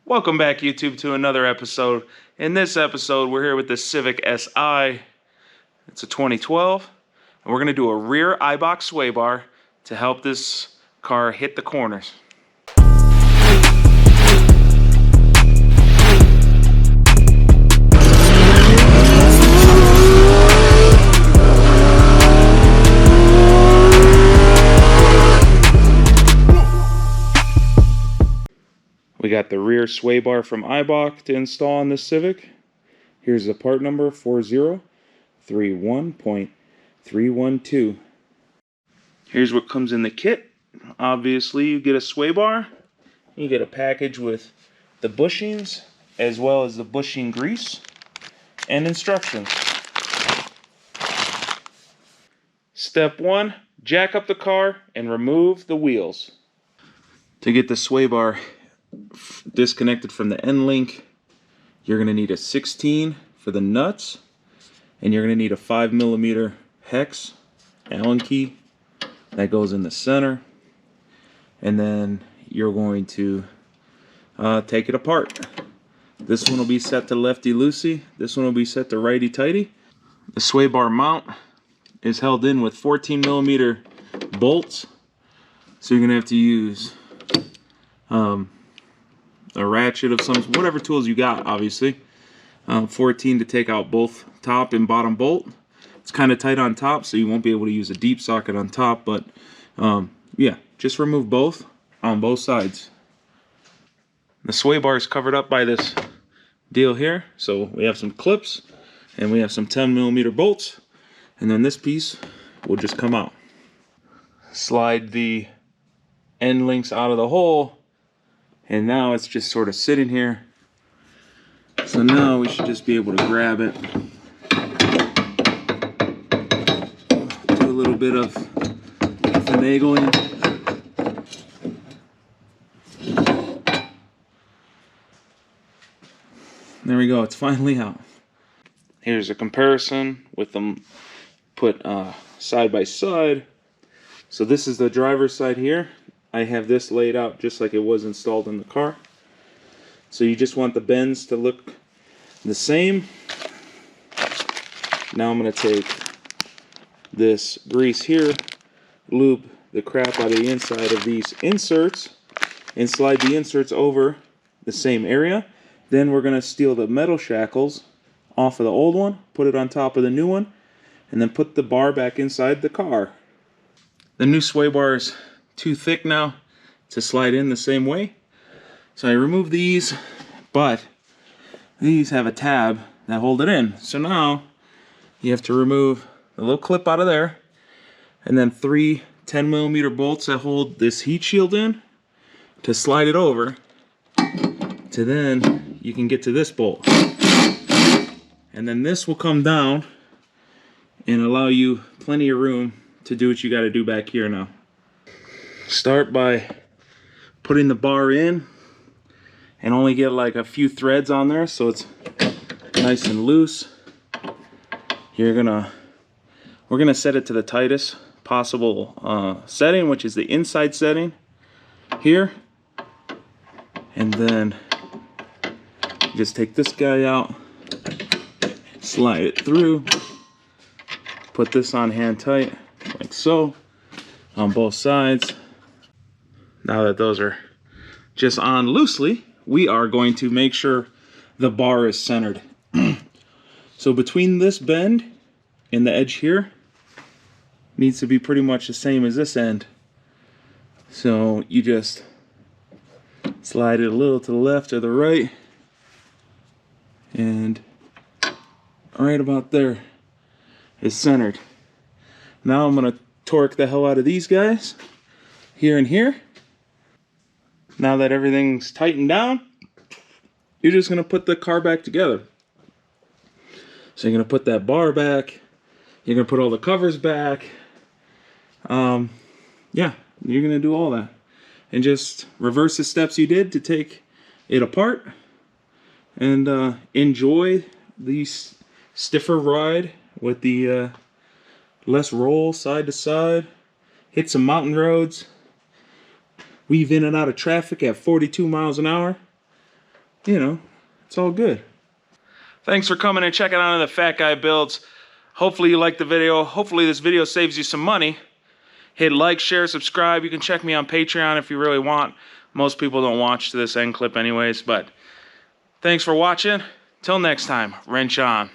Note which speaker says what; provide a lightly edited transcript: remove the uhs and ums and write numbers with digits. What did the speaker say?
Speaker 1: Welcome back, YouTube, to another episode. In this episode, we're here with the Civic Si. It's a 2012, and we're going to do a rear I-box sway bar to help this car hit the corners. We got the rear sway bar from iBox to install on this Civic. Here's the part number 4031.312. Here's what comes in the kit. Obviously, you get a sway bar. You get a package with the bushings, as well as the bushing grease and instructions. Step 1, jack up the car and remove the wheels. To get the sway bar disconnected from the end link, you're going to need a 16 for the nuts, and you're going to need a 5mm hex Allen key that goes in the center, and then you're going to take it apart. This one will be set to lefty-loosey, this one will be set to righty-tighty. The sway bar mount is held in with 14mm bolts, so you're going to have to use a ratchet of some, whatever tools you got, obviously. 14 to take out both top and bottom bolt. It's kind of tight on top, so you won't be able to use a deep socket on top, but yeah, just remove both on both sides. The sway bar is covered up by this deal here, so we have some clips and we have some 10mm bolts, and then this piece will just come out. Slide the end links out of the hole, and now it's just sort of sitting here. So now we should just be able to grab it. Do a little bit of finagling. There we go, it's finally out. Here's a comparison with them put side by side. So this is the driver's side here. I have this laid out just like it was installed in the car. So you just want the bends to look the same. Now I'm going to take this grease here, lube the crap out of the inside of these inserts, and slide the inserts over the same area. Then we're going to steal the metal shackles off of the old one, put it on top of the new one, and then put the bar back inside the car. The new sway bar is too thick now to slide in the same way, so I remove these, but these have a tab that hold it in. So now you have to remove the little clip out of there, and then 3 10mm bolts that hold this heat shield in to slide it over to, then you can get to this bolt, and then this will come down and allow you plenty of room to do what you got to do back here. Now start by putting the bar in and only get like a few threads on there so it's nice and loose. We're gonna set it to the tightest possible setting, which is the inside setting here, and then just take this guy out, slide it through, put this on hand tight like so on both sides. Now that those are just on loosely, we are going to make sure the bar is centered. So between this bend and the edge here needs to be pretty much the same as this end. So you just slide it a little to the left or the right, and right about there is centered. Now I'm going to torque the hell out of these guys here and here. Now that everything's tightened down, you're just going to put the car back together. So you're going to put that bar back, you're going to put all the covers back. Yeah, you're going to do all that. And just reverse the steps you did to take it apart, and enjoy the stiffer ride with the less roll side to side. Hit some mountain roads. Weave in and out of traffic at 42 miles an hour. you know, it's all good. Thanks for coming and checking out the Fat Guy Builds. Hopefully you liked the video. Hopefully this video saves you some money. Hit like, share, subscribe. You can check me on Patreon if you really want. Most people don't watch this end clip anyways, but thanks for watching. Till next time, wrench on.